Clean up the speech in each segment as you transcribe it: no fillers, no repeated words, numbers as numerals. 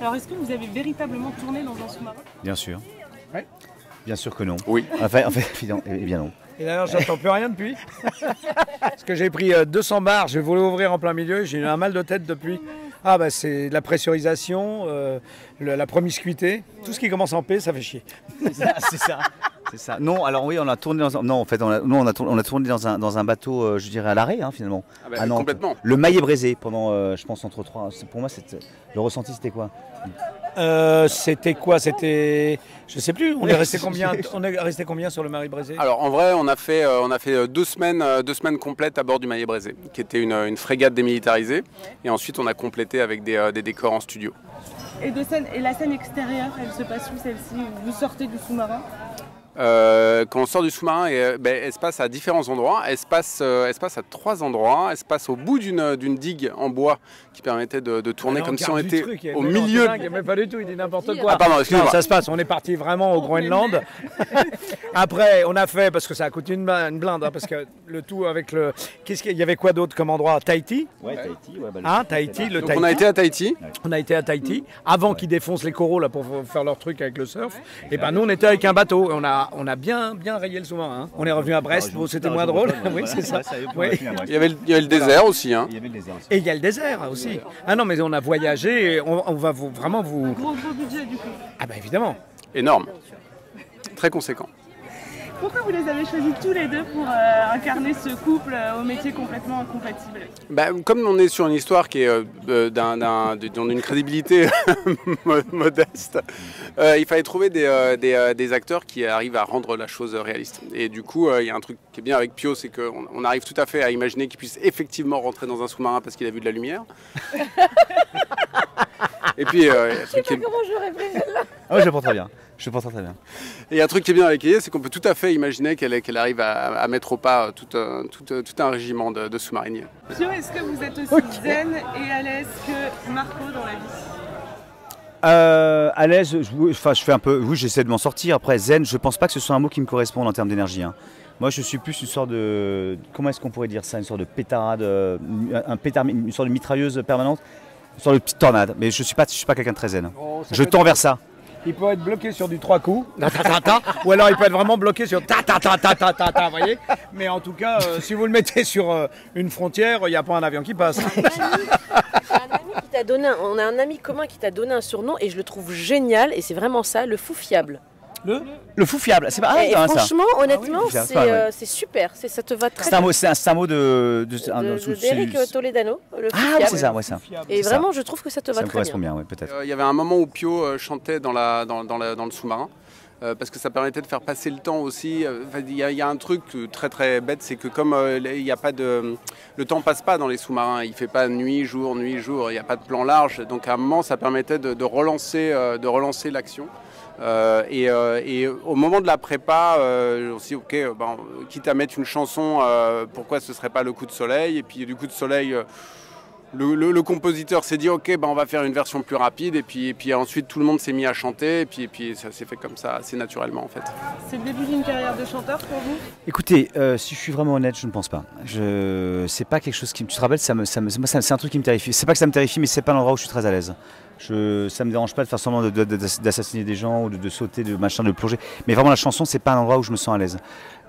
Alors, est-ce que vous avez véritablement tourné dans un sous-marin? Bien sûr. Ouais. Bien sûr que non. Oui. Enfin, eh bien non. Et d'ailleurs, j'entends plus rien depuis. Parce que j'ai pris 200 bars, j'ai voulu ouvrir en plein milieu, j'ai eu un mal de tête depuis. Ah bah c'est la pressurisation, la promiscuité, tout ce qui commence en P, ça fait chier. C'est ça. C'est ça. Non, alors oui, on a tourné dans un... Non, en fait, on a tourné dans un bateau, je dirais, à l'arrêt, hein, finalement. Ah bah, à Nantes. complètement. Le Maillet-Brézé, pendant, je pense, entre trois... Pour moi, le ressenti, c'était quoi? C'était quoi? C'était... Je sais plus, on est resté combien sur le Maillet-Brézé? Alors en vrai, on a fait 2 semaines complètes à bord du Maillet-Brézé, qui était une frégate démilitarisée. Et ensuite, on a complété avec des décors en studio. Et la scène extérieure, elle se passe où celle-ci? Vous sortez du sous-marin? Quand on sort du sous-marin, elle se passe à différents endroits. Elle se passe à 3 endroits. Elle se passe au bout d'une digue en bois qui permettait de tourner comme si on était au milieu. Mais pas du tout, il dit n'importe quoi. Ah pardon, excusez-moi. Ça se passe, on est parti vraiment au Groenland. Après, on a fait, parce que ça a coûté une blinde, hein, parce que le tout avec le... Qu'est-ce qu'il y avait quoi d'autre comme endroit? Tahiti? Ouais, Tahiti. Ouais, Tahiti, le Donc Tahiti. on a été à Tahiti. On a été à Tahiti, avant qu'ils défoncent les coraux là, pour faire leur truc avec le surf. Et ben nous, on était avec un bateau. Et on a bien rayé le sous-marin. Hein. On est revenu à Brest, bon, c'était moins drôle. Oui, c'est ça. Oui. Il y avait le désert aussi. Hein. Et il y a le désert aussi. Ah non, mais on a voyagé, et on va vraiment vous... Gros budget du coup. Ah ben évidemment. Énorme. Très conséquent. Pourquoi vous les avez choisis tous les deux pour incarner ce couple au métier complètement incompatible? Comme on est sur une histoire qui est d'une crédibilité modeste, il fallait trouver des acteurs qui arrivent à rendre la chose réaliste. Et du coup, il y a un truc qui est bien avec Pio, c'est qu'on arrive tout à fait à imaginer qu'il puisse effectivement rentrer dans un sous-marin parce qu'il a vu de la lumière. Et puis, je sais pas comment j'aurais pris celle-là. Ah ouais, je le porte très bien. Et un truc qui est bien avec Aïe, c'est qu'on peut tout à fait imaginer qu'elle arrive à mettre au pas tout un régiment de sous-mariniers. Pio, est-ce que vous êtes aussi zen et à l'aise que Marco dans la vie? À l'aise, je fais un peu... Oui, j'essaie de m'en sortir. Après, zen, je pense pas que ce soit un mot qui me corresponde en termes d'énergie. Hein. Moi, je suis plus une sorte de... Comment est-ce qu'on pourrait dire ça? Une sorte de pétarade, une sorte de mitrailleuse permanente, une sorte de petite tornade. Mais je suis pas quelqu'un de très zen. Oh, je tends vers ça. Il peut être bloqué sur du 3 coups, ou alors il peut être vraiment bloqué sur vous voyez. Mais en tout cas, si vous le mettez sur une frontière, il n'y a pas un avion qui passe. On a un ami commun qui t'a donné un surnom et je le trouve génial et c'est vraiment ça, le fou fiable. Le fou fiable, c'est pas et franchement, ça. honnêtement, c'est super, ça te va très bien. C'est un mot d'Éric Toledano, le fou fiable. fiable. C'est ça, ouais, ça. Et vraiment, je trouve que ça te va très bien. Ça me correspond bien, ouais, peut-être. Il y avait un moment où Pio chantait dans le sous-marin. Parce que ça permettait de faire passer le temps aussi. Il y a un truc très très bête, c'est que comme il y a pas de, le temps passe pas dans les sous-marins, il fait pas nuit jour, il n'y a pas de plan large, donc à un moment ça permettait de relancer l'action. Et au moment de la prépa, on s'est dit ok, quitte à mettre une chanson, pourquoi ce serait pas le coup de soleil? Et puis du coup de soleil. Le compositeur s'est dit ok, on va faire une version plus rapide et puis ensuite tout le monde s'est mis à chanter et puis ça s'est fait comme ça assez naturellement en fait. C'est le début d'une carrière de chanteur pour vous? Écoutez, si je suis vraiment honnête, je ne pense pas. C'est pas quelque chose qui me... Tu te rappelles, c'est un truc qui me terrifie. C'est pas que ça me terrifie, mais c'est pas l'endroit où je suis très à l'aise. Ça me dérange pas de faire semblant d'assassiner des gens ou de sauter, de machin, de plonger. Mais vraiment la chanson, c'est pas un endroit où je me sens à l'aise.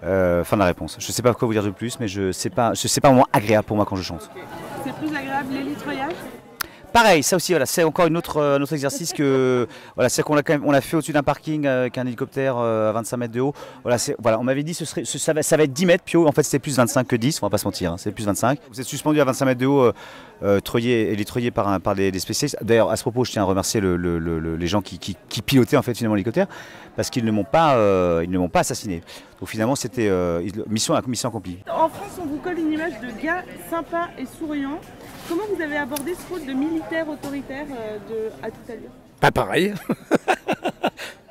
Fin de la réponse. Je sais pas quoi vous dire de plus, mais c'est pas un moment agréable pour moi quand je chante. C'est plus agréable l'élite royale? Pareil, ça aussi, voilà, c'est encore un autre exercice que voilà, c'est qu'on l'a fait au-dessus d'un parking avec un hélicoptère à 25 mètres de haut. Voilà, on m'avait dit ça va être 10 mètres, Pio. En fait, c'était plus 25 que 10, on va pas se mentir, hein, c'est plus 25. Vous êtes suspendu à 25 mètres de haut, électroyé par des spécialistes. D'ailleurs, à ce propos, je tiens à remercier les gens qui pilotaient en fait finalement l'hélicoptère parce qu'ils ne m'ont pas assassiné. Donc finalement, c'était mission accomplie. En France, on vous colle une image de gars sympa et souriant. Comment vous avez abordé ce rôle de militaire autoritaire à toute allure? Pas pareil.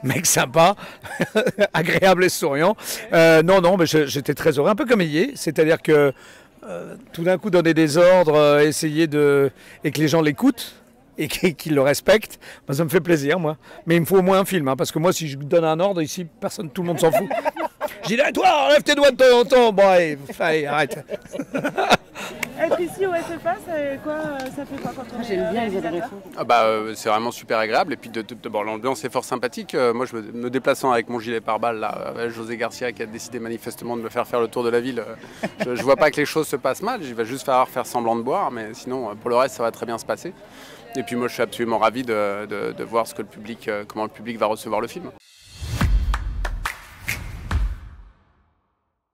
Mec sympa, agréable et souriant. Non, mais j'étais très heureux, un peu comme Aïe, c'est-à-dire que tout d'un coup donner des ordres, essayer et que les gens l'écoutent et qu'ils le respectent, ça me fait plaisir moi. Mais il me faut au moins un film, hein, parce que moi si je donne un ordre ici, tout le monde s'en fout. Je dis toi, enlève tes doigts de temps en temps. Bon, allez, arrête. Être ici au SFA, ça fait quoi quand on est J'aime bien les réalisateur? C'est vraiment super agréable. Et puis bon, l'ambiance est fort sympathique. Moi, me déplaçant avec mon gilet pare-balles, là, José Garcia qui a décidé manifestement de me faire le tour de la ville, je vois pas que les choses se passent mal. Il va juste falloir faire semblant de boire. Mais sinon, pour le reste, ça va très bien se passer. Et puis moi, je suis absolument ravi de voir comment le public va recevoir le film.